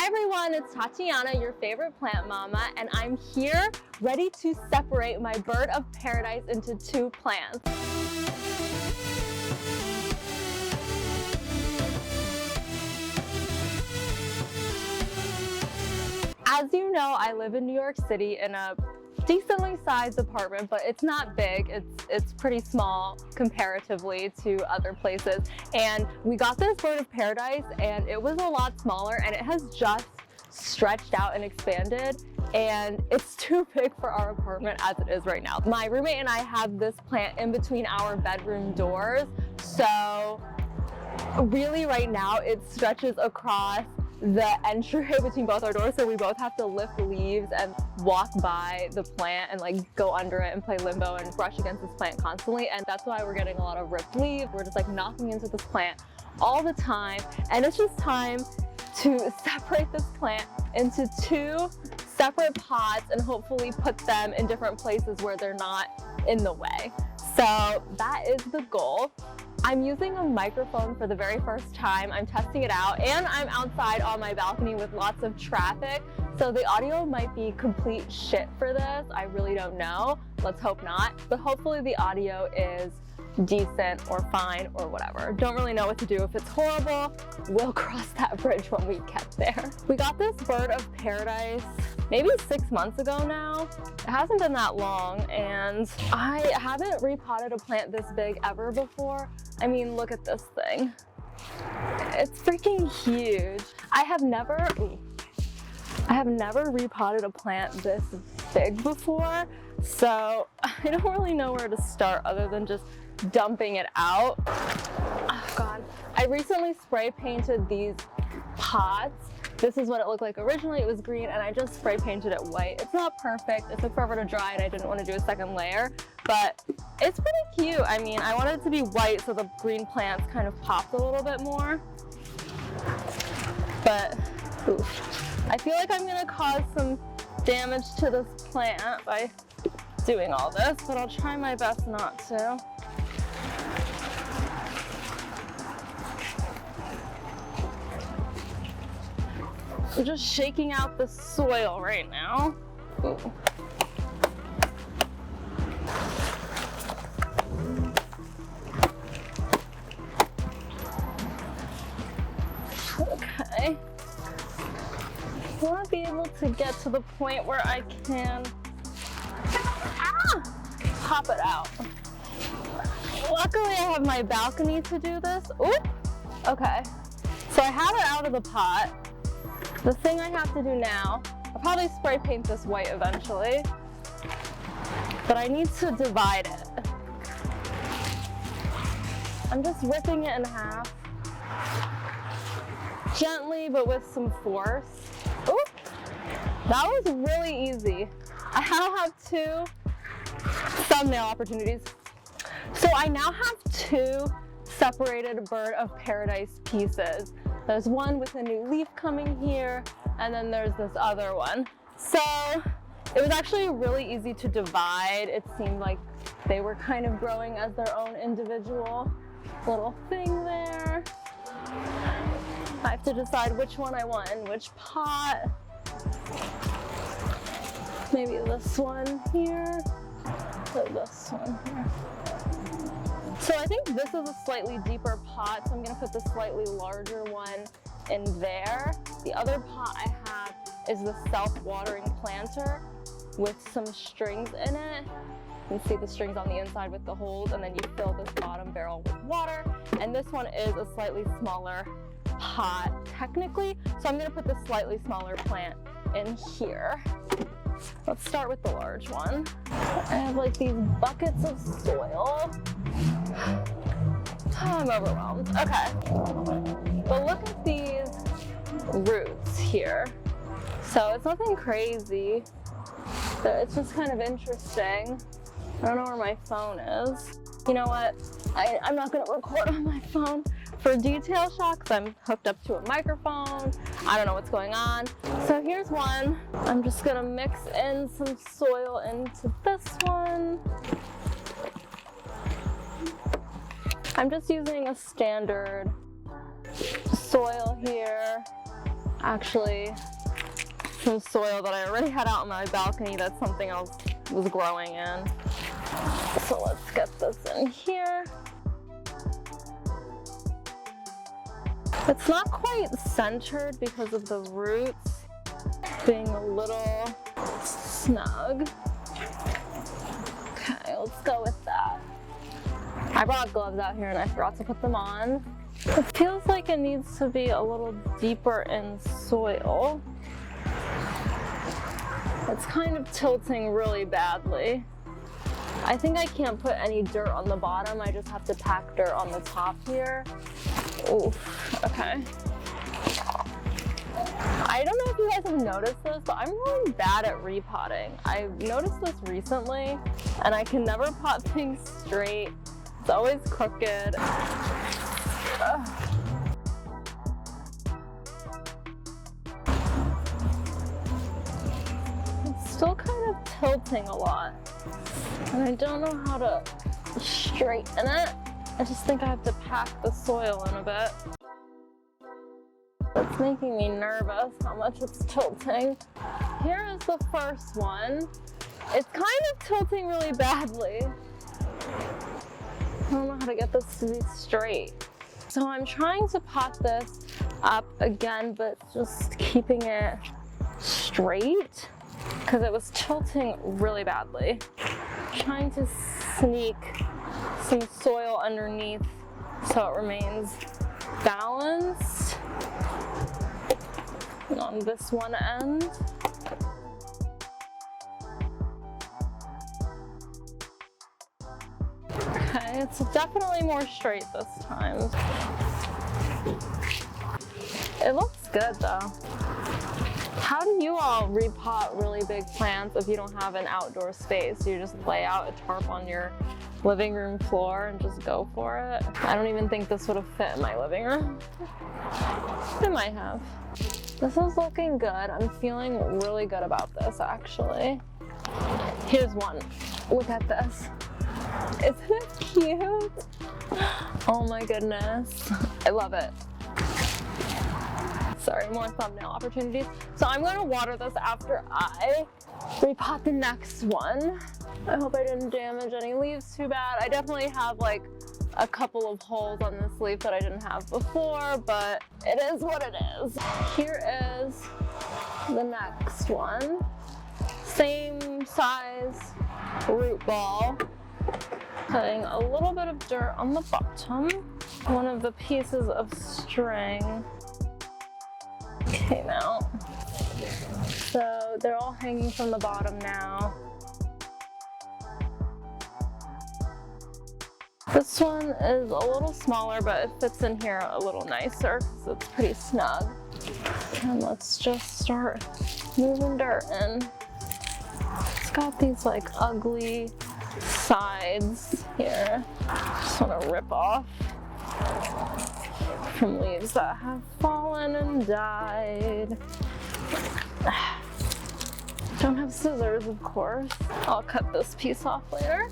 Hi everyone, it's Tatiana, your favorite plant mama, and I'm here ready to separate my bird of paradise into two plants. As you know, I live in New York City in a decently sized apartment, but it's not big. It's pretty small comparatively to other places. And we got this bird of paradise and it was a lot smaller and it has just stretched out and expanded, and it's too big for our apartment as it is right now. My roommate and I have this plant in between our bedroom doors, so really right now it stretches across the entryway between both our doors, so we both have to lift leaves and walk by the plant and like go under it and play limbo and brush against this plant constantly, and that's why we're getting a lot of ripped leaves. We're just like knocking into this plant all the time, and it's just time to separate this plant into two separate pots and hopefully put them in different places where they're not in the way. So that is the goal. I'm using a microphone for the very first time. I'm testing it out, and I'm outside on my balcony with lots of traffic, so the audio might be complete shit for this. I really don't know. Let's hope not, but hopefully the audio is decent or fine or whatever. Don't really know what to do if it's horrible. We'll cross that bridge when we get there. We got this bird of paradise maybe 6 months ago now. It hasn't been that long, and I haven't repotted a plant this big ever before. I mean, look at this thing. It's freaking huge. I have never repotted a plant this big before, so I don't really know where to start other than just dumping it out. Oh God. I recently spray painted these pots. This is what it looked like originally. It was green and I just spray painted it white. It's not perfect. It took forever to dry and I didn't want to do a second layer, but it's pretty cute. I mean, I wanted it to be white so the green plants kind of popped a little bit more. But oof, I feel like I'm gonna cause some damage to this plant by doing all this, but I'll try my best not to. I'm just shaking out the soil right now. Ooh. Okay. I want to be able to get to the point where I can pop it out. Luckily, I have my balcony to do this. Ooh. Okay. So I have it out of the pot. The thing I have to do now, I'll probably spray paint this white eventually, but I need to divide it. I'm just ripping it in half, gently but with some force. Ooh, that was really easy. I now have two thumbnail opportunities. So I now have two separated bird of paradise pieces. There's one with a new leaf coming here, and then there's this other one. So it was actually really easy to divide. It seemed like they were kind of growing as their own individual little thing there. I have to decide which one I want in which pot. Maybe this one here, or this one here. So I think this is a slightly deeper pot, so I'm gonna put the slightly larger one in there. The other pot I have is the self-watering planter with some strings in it. You can see the strings on the inside with the holes, and then you fill this bottom barrel with water. And this one is a slightly smaller pot technically, so I'm gonna put the slightly smaller plant in here. Let's start with the large one. I have like these buckets of soil. I'm overwhelmed. Okay. But look at these roots here. So it's nothing crazy, but it's just kind of interesting. I don't know where my phone is. You know what? I'm not gonna record on my phone for detail shot because I'm hooked up to a microphone. I don't know what's going on. So here's one. I'm just gonna mix in some soil into this one. I'm just using a standard soil here. actually some soil that I already had out on my balcony that something else was growing in. So let's get this in here. It's not quite centered because of the roots being a little snug. Okay, let's go with that. I brought gloves out here and I forgot to put them on. It feels like it needs to be a little deeper in soil. It's kind of tilting really badly. I think I can't put any dirt on the bottom. I just have to pack dirt on the top here. Oof, okay. I don't know if you guys have noticed this, but I'm really bad at repotting. I've noticed this recently, and I can never pot things straight. It's always crooked. Ugh. It's still kind of tilting a lot, and I don't know how to straighten it. I just think I have to pack the soil in a bit. It's making me nervous how much it's tilting. Here is the first one. It's kind of tilting really badly. I don't know how to get this to be straight. So I'm trying to pot this up again, but just keeping it straight because it was tilting really badly. Trying to sneak some soil underneath so it remains balanced. And on this one end. Okay, it's definitely more straight this time. It looks good though. How do you all repot really big plants if you don't have an outdoor space? You just lay out a tarp on your living room floor and just go for it? I don't even think this would have fit in my living room. It might have. This is looking good. I'm feeling really good about this actually. Here's one. Look at this. Isn't it cute? Oh my goodness. I love it. Sorry, more thumbnail opportunities. So I'm going to water this after I repot the next one. I hope I didn't damage any leaves too bad. I definitely have like a couple of holes on this leaf that I didn't have before, but it is what it is. Here is the next one. Same size root ball. Putting a little bit of dirt on the bottom. One of the pieces of string came out. So they're all hanging from the bottom now. This one is a little smaller, but it fits in here a little nicer because it's pretty snug. And let's just start moving dirt in. It's got these like ugly sides here. Just want to rip off from leaves that have fallen and died. Don't have scissors, of course. I'll cut this piece off later.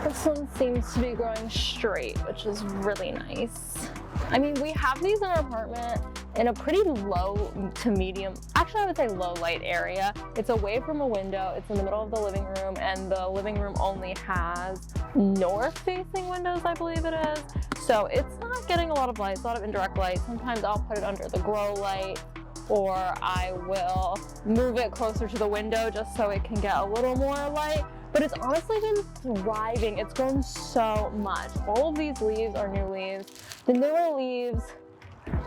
This one seems to be growing straight, which is really nice. I mean, we have these in our apartment in a pretty low to medium, actually I would say low light area. It's away from a window, it's in the middle of the living room, and the living room only has north facing windows, I believe it is. So it's not getting a lot of light, it's a lot of indirect light. Sometimes I'll put it under the grow light, or I will move it closer to the window just so it can get a little more light. But it's honestly been thriving. It's grown so much. All of these leaves are new leaves. The newer leaves,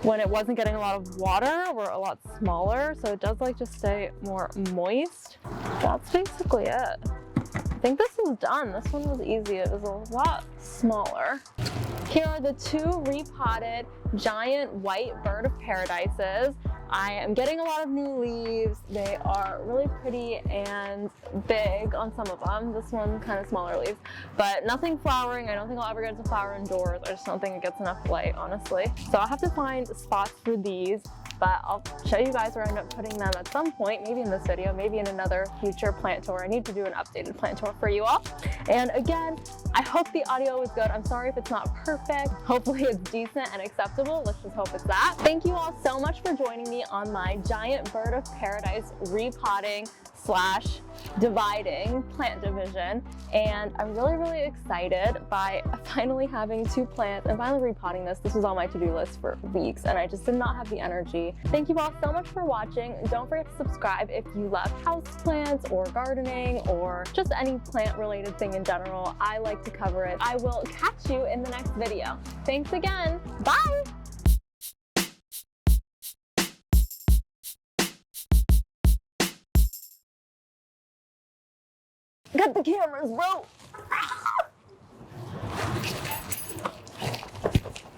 when it wasn't getting a lot of water, were a lot smaller. So it does like to stay more moist. That's basically it. I think this is done. This one was easy. It was a lot smaller. Here are the two repotted giant white bird of paradises. I am getting a lot of new leaves. They are really pretty and big on some of them. This one kind of smaller leaves, but nothing flowering. I don't think I'll ever get to flower indoors. I just don't think it gets enough light, honestly. So I'll have to find spots for these. but I'll show you guys where I end up putting them at some point, maybe in this video, maybe in another future plant tour. I need to do an updated plant tour for you all. And again, I hope the audio was good. I'm sorry if it's not perfect. Hopefully it's decent and acceptable. Let's just hope it's that. Thank you all so much for joining me on my giant bird of paradise repotting / dividing plant division. And I'm really excited by finally having 2 plants and finally repotting this. This was on my to-do list for weeks and I just did not have the energy. Thank you all so much for watching. Don't forget to subscribe if you love houseplants or gardening or just any plant related thing in general. I like to cover it. I will catch you in the next video. Thanks again. Bye. Got the cameras, bro.